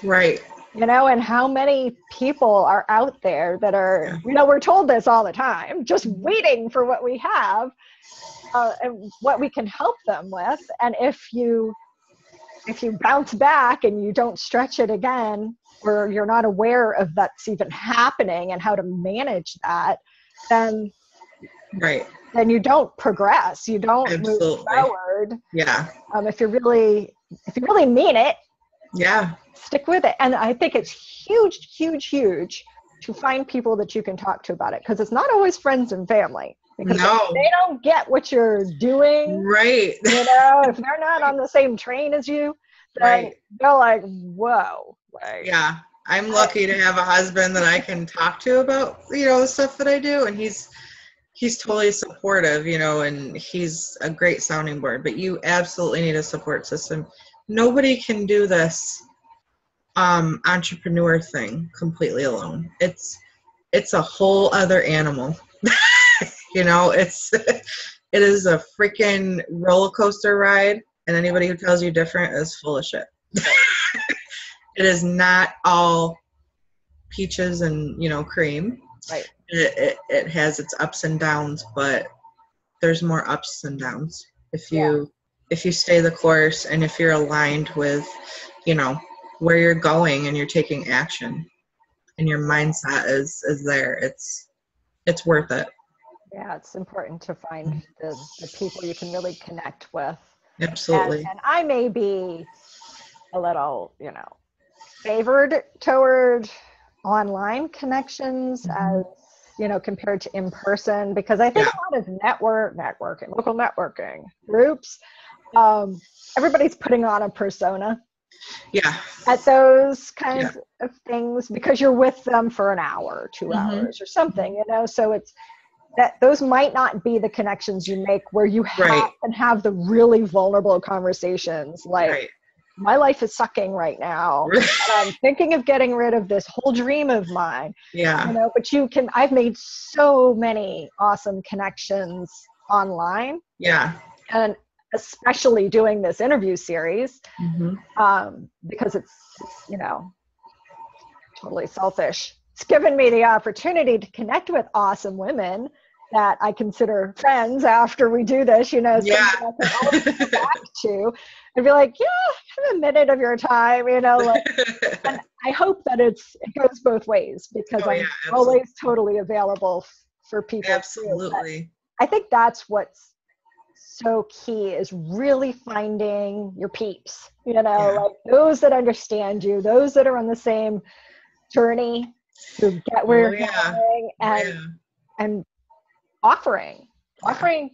Right. And how many people are out there that are, we're told this all the time, just waiting for what we have and what we can help them with. And if you bounce back and you don't stretch it again, or you're not aware of that's even happening and how to manage that, then you don't progress. You don't move forward. Yeah. If you really mean it, stick with it. And I think it's huge, huge, huge to find people that you can talk to about it, because it's not always friends and family. Because if they don't get what you're doing, right? If they're not on the same train as you, then they're like, whoa. Like, I'm lucky to have a husband that I can talk to about, the stuff that I do. And he's totally supportive, and he's a great sounding board, but you absolutely need a support system. Nobody can do this entrepreneur thing completely alone. It's a whole other animal. It is a freaking roller coaster ride, and anybody who tells you different is full of shit. It is not all peaches and cream. Right. It has its ups and downs, but there's more ups and downs if you stay the course, and if you're aligned with where you're going and you're taking action and your mindset is there. It's worth it. Yeah, it's important to find the people you can really connect with. Absolutely. And I may be a little, favored toward online connections as, compared to in person, because I think a lot of networking, local networking groups, everybody's putting on a persona. Yeah. At those kinds of things, because you're with them for an hour, 2 hours or something, so it's that those might not be the connections you make where you have the really vulnerable conversations like, my life is sucking right now. And I'm thinking of getting rid of this whole dream of mine. Yeah. But I've made so many awesome connections online. Yeah. And especially doing this interview series, because it's totally selfish. It's given me the opportunity to connect with awesome women that I consider friends after we do this, something I can always go back to and be like, have a minute of your time, and I hope that it goes both ways, because I'm always totally available for people. Absolutely. I think that's what's so key, is really finding your peeps, like those that understand you, those that are on the same journey to get where you're going, and offering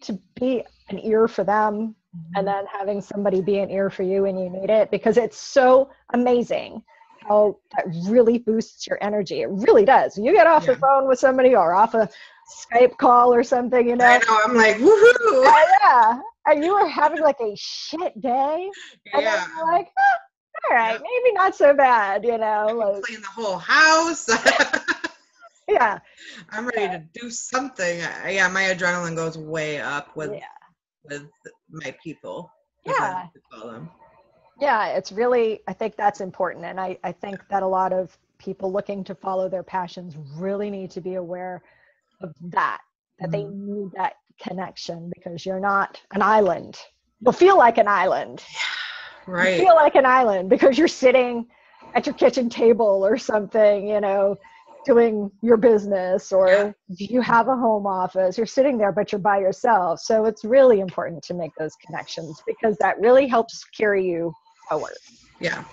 to be an ear for them, and then having somebody be an ear for you when you need it, because it's so amazing how that really boosts your energy. It really does. You get off the phone with somebody or off a Skype call or something, I know, I'm like, woohoo! And you are having like a shit day, and then you're like, all right, maybe not so bad, I can clean the whole house. I'm ready to do something. My adrenaline goes way up with my people. It's really, I think that's important. And I think that a lot of people looking to follow their passions really need to be aware of that they need that connection, because you're not an island. You'll feel like an island. Right. You feel like an island because you're sitting at your kitchen table or something, doing your business, or you have a home office, you're sitting there, but you're by yourself. So it's really important to make those connections, because that really helps carry you forward. Yeah.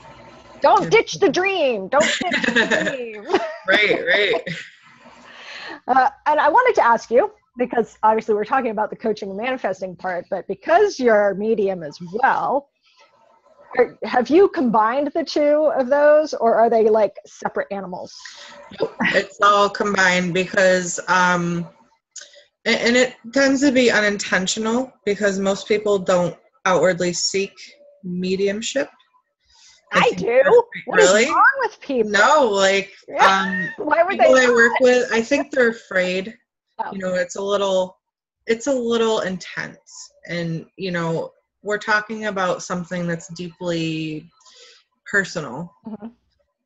Don't ditch the dream. Don't ditch the dream. Right. And I wanted to ask you, because obviously we're talking about the coaching and manifesting part, but because you're a medium as well, have you combined the two of those, or are they like separate animals? It's all combined, because and it tends to be unintentional, because most people don't outwardly seek mediumship. I do. What is wrong with people? No, like why would people they I work with, I think they're afraid. Oh. You know, it's a little intense, and you know, we're talking about something that's deeply personal. Mm-hmm.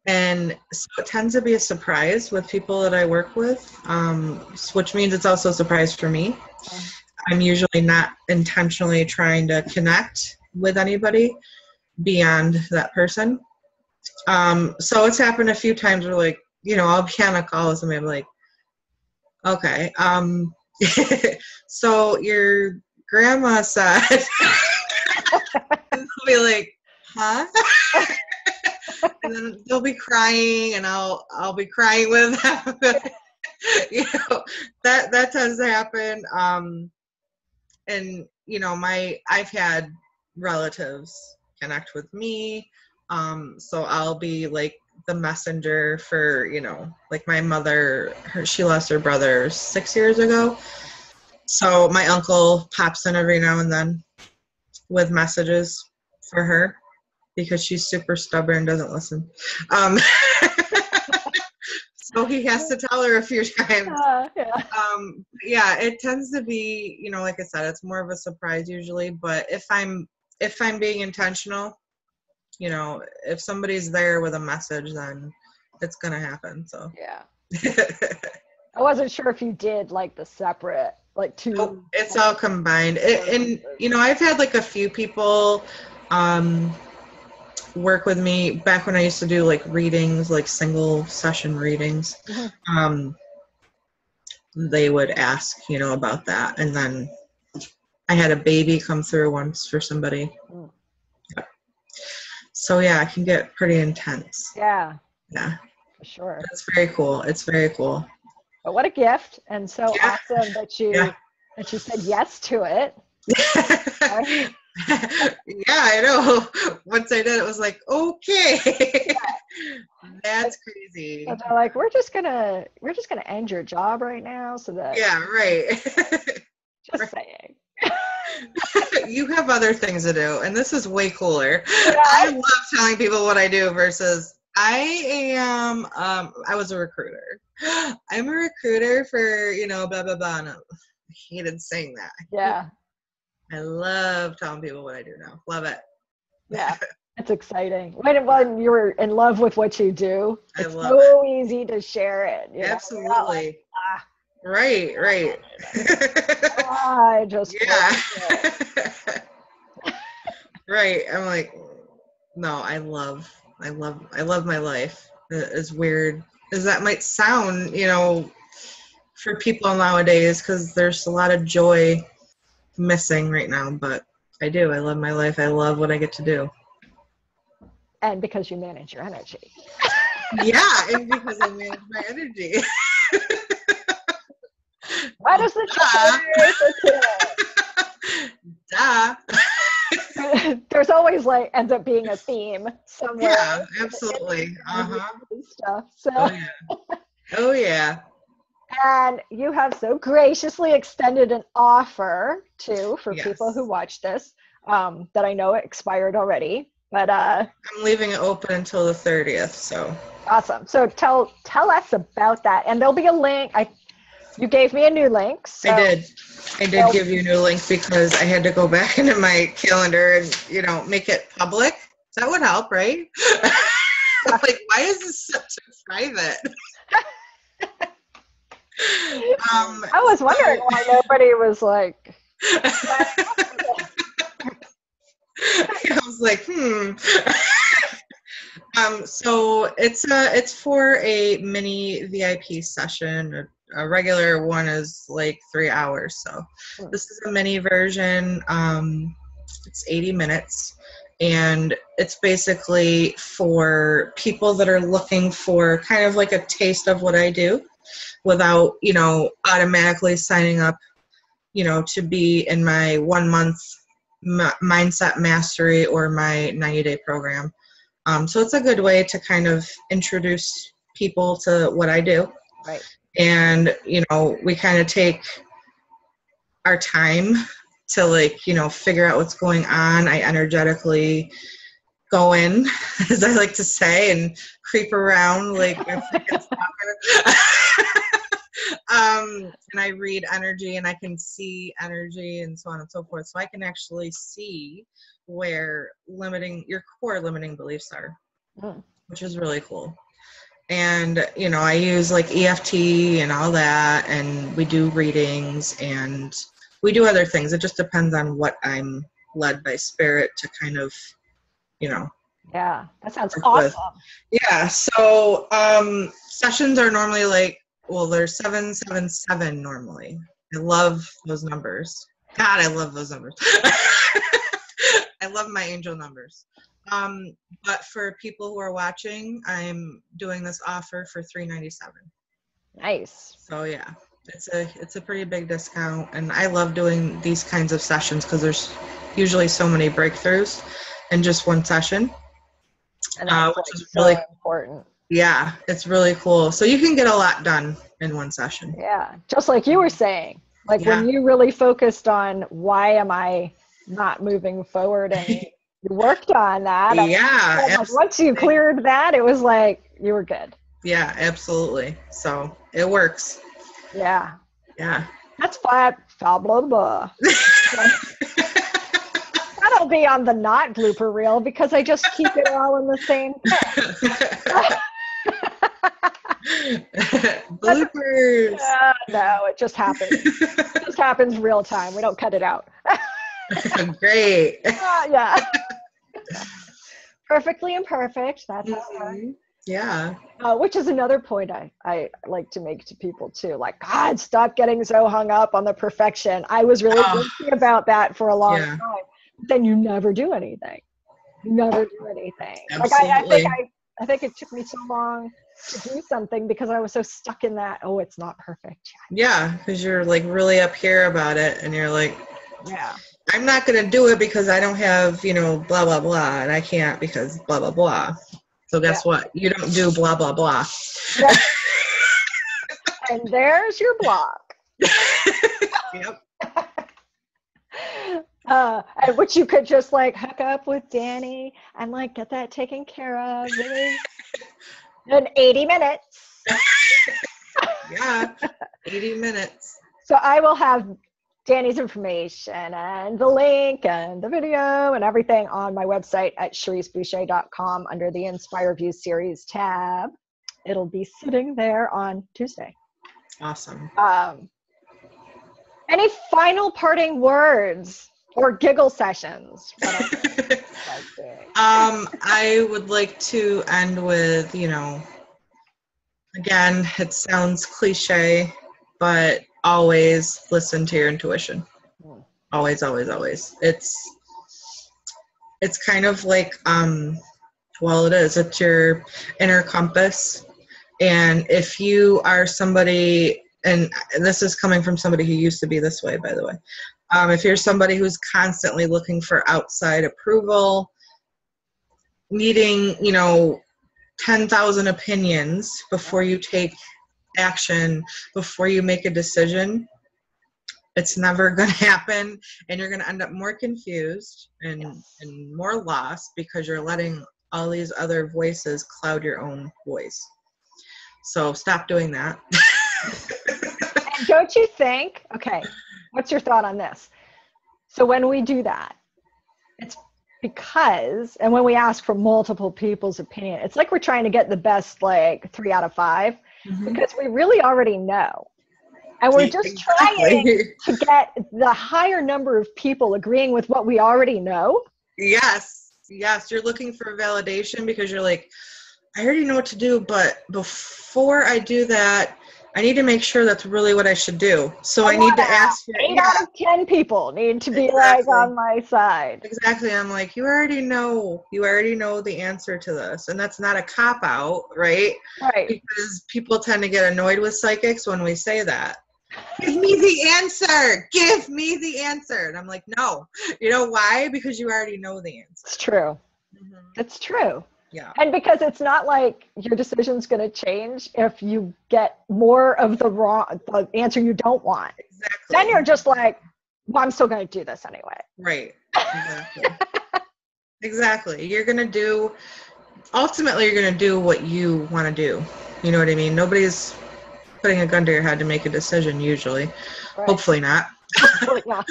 And so it tends to be a surprise with people that I work with, which means it's also a surprise for me. Okay. I'm usually not intentionally trying to connect with anybody beyond that person. So it's happened a few times where, like, you know, I'll be on a call with somebody, I'm like, okay, so your grandma said, and they'll be like, huh? And then they'll be crying, and I'll be crying with them. You know, that tends to happen. And you know, I've had relatives connect with me, so I'll be like the messenger for, you know, like my mother, she lost her brother 6 years ago, so my uncle pops in every now and then with messages for her, because she's super stubborn and doesn't listen. So he has to tell her a few times. Yeah, it tends to be, you know, like I said, it's more of a surprise usually. But if I'm being intentional, you know, if somebody's there with a message, then it's gonna happen. So yeah. I wasn't sure if you did like the separate, like two. Oh, it's all combined. And you know, I've had like a few people work with me back when I used to do like readings, like single session readings. Mm-hmm. They would ask, you know, about that, and then I had a baby come through once for somebody. Mm. Yeah. So yeah, it can get pretty intense. Yeah. Yeah. For sure. It's very cool. It's very cool. But what a gift, and so awesome that you said yes to it. Right? Yeah, I know. Once I did, it was like, okay. That's crazy. So they're like, we're just gonna end your job right now, so that. Yeah, right. Just saying. You have other things to do, and this is way cooler. Yeah. I love telling people what I do versus I was a recruiter. I'm a recruiter for, you know, blah blah blah. No, I hated saying that. Yeah. I love telling people what I do now. Love it. Yeah, it's exciting. When you're in love with what you do, it's so easy to share it. Absolutely. Like, right. I just Right. I'm like, no, I love my life. As weird as that might sound, you know, for people nowadays, because there's a lot of joy missing right now, but I do. I love my life. I love what I get to do. And because you manage your energy. Yeah, and because I manage my energy. What is the Duh. There's always like ends up being a theme somewhere. Yeah, absolutely. Stuff. So. Oh yeah. And you have so graciously extended an offer for people who watch this, that I know it expired already, but I'm leaving it open until the 30th. So awesome. So tell us about that, and there'll be a link. You gave me a new link. So. I did give you a new link because I had to go back into my calendar and, you know, make it public. That would help, right? I'm like, why is this such a private? I was wondering why nobody was like. I was like, So it's for a mini VIP session. A regular one is like 3 hours. So this is a mini version. It's 80 minutes. And it's basically for people that are looking for kind of like a taste of what I do without, automatically signing up, to be in my 1 month mindset mastery or my 90-day program. So it's a good way to kind of introduce people to what I do. Right. And, we kind of take our time to figure out what's going on. I energetically go in, as I like to say, and creep around like a freaking stalker. And I read energy and I can see energy and so on and so forth. So I can actually see where your core limiting beliefs are, which is really cool. And, I use like EFT and all that, and we do readings and we do other things. It just depends on what I'm led by spirit to kind of, Yeah, that sounds awesome. Yeah. So sessions are normally they're 777 normally. I love those numbers. God, I love those numbers. I love my angel numbers. But for people who are watching, I'm doing this offer for $397. Nice. So yeah, it's a pretty big discount, and I love doing these kinds of sessions because there's usually so many breakthroughs in just one session. And that's which is so really important. Yeah, it's really cool. So you can get a lot done in one session. Yeah, just like you were saying, when you really focused on why am I not moving forward, and you worked on that. Once you cleared that, it was like you were good. Yeah, absolutely. So it works. Yeah. Yeah. That's blah, blah, blah, blah. That'll be on the not blooper reel because I just keep it all in the same Bloopers. No, it just happens. It just happens real time. We don't cut it out. Great. Yeah. Perfectly imperfect. That's okay. Yeah. Which is another point I like to make to people too. Like, God, stop getting so hung up on the perfection. I was really thinking about that for a long time. But then you never do anything. You never do anything. Absolutely. I think it took me so long to do something because I was so stuck in that, it's not perfect yet. Yeah, because you're really up here about it, and you're like, yeah, I'm not going to do it because I don't have, blah, blah, blah, and I can't because blah, blah, blah. So guess what? You don't do blah, blah, blah. Yeah. And there's your block. Yep. And which you could just hook up with Dani and get that taken care of in 80 minutes. Yeah, 80 minutes. So I will have Dani's information and the link and the video and everything on my website at CherriseBoucher.com under the Inspire View Series tab. It'll be sitting there on Tuesday. Awesome. Any final parting words or giggle sessions? I would like to end with, again, it sounds cliche, but always listen to your intuition. Always, always, always. It's kind of like, it's your inner compass. And if you are somebody, and this is coming from somebody who used to be this way, by the way. If you're somebody who's constantly looking for outside approval, needing, 10,000 opinions before you take action, before you make a decision, it's never going to happen, and you're going to end up more confused and more lost because you're letting all these other voices cloud your own voice. So stop doing that. And don't you think, okay, what's your thought on this? So when we do that, it's because, and when we ask for multiple people's opinion, it's like we're trying to get the best 3 out of 5 because we really already know. And we're just trying to get the higher number of people agreeing with what we already know. Yes. Yes, you're looking for validation because you're like, I already know what to do, but before I do that, I need to make sure that's really what I should do. So I need to ask for 8 out of 10 people need to be like on my side. Exactly. I'm like, you already know the answer to this. And that's not a cop out, right? Right. Because people tend to get annoyed with psychics when we say that. Give me the answer. Give me the answer. And I'm like, no. You know why? Because you already know the answer. It's true. Mm-hmm. It's true. Yeah. And because it's not like your decision's going to change if you get more of the answer you don't want. Exactly. Then you're just like, well, I'm still going to do this anyway. Right. Exactly. Exactly. Ultimately, you're going to do what you want to do. You know what I mean? Nobody's putting a gun to your head to make a decision, usually. Right. Hopefully not. Hopefully not.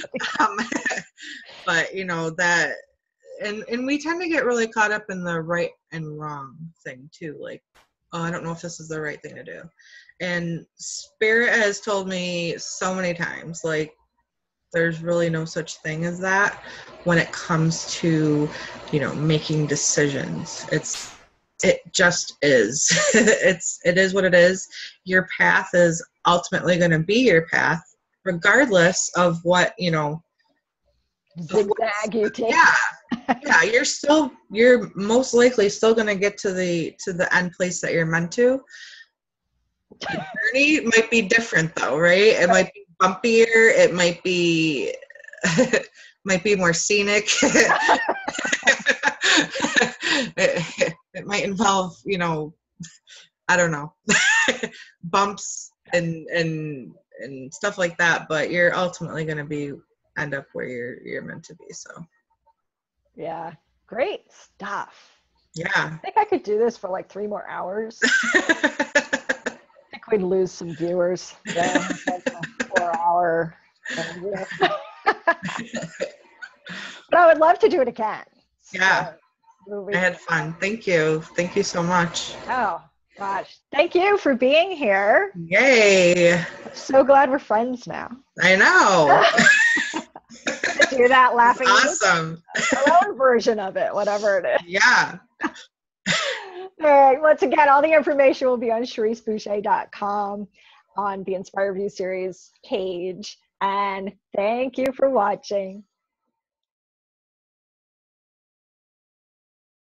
But, you know, that, and we tend to get really caught up in the right and wrong thing, too. Like, oh, I don't know if this is the right thing to do. And Spirit has told me so many times, like, there's really no such thing as that when it comes to, you know, making decisions. It just is. It is what it is. Your path is ultimately going to be your path, regardless of what, you know, zigzag you take. Yeah, you're most likely still going to get to the end place that you're meant to. The journey might be different though, right? It might be bumpier. It might be more scenic. It might involve, you know, I don't know, bumps and stuff like that. But you're ultimately going to end up where you're meant to be. So. Yeah, great stuff. Yeah. I think I could do this for like 3 more hours. I think we'd lose some viewers. Yeah, like a 4-hour interview. But I would love to do it again. Yeah. So, I had fun. Thank you. Thank you so much. Oh, gosh. Thank you for being here. Yay. I'm so glad we're friends now. I know. Do that laughing. Awesome. Our own version of it, whatever it is. Yeah. All right. Once again, all the information will be on CherriseBoucher.com on the Inspire View series page. And thank you for watching.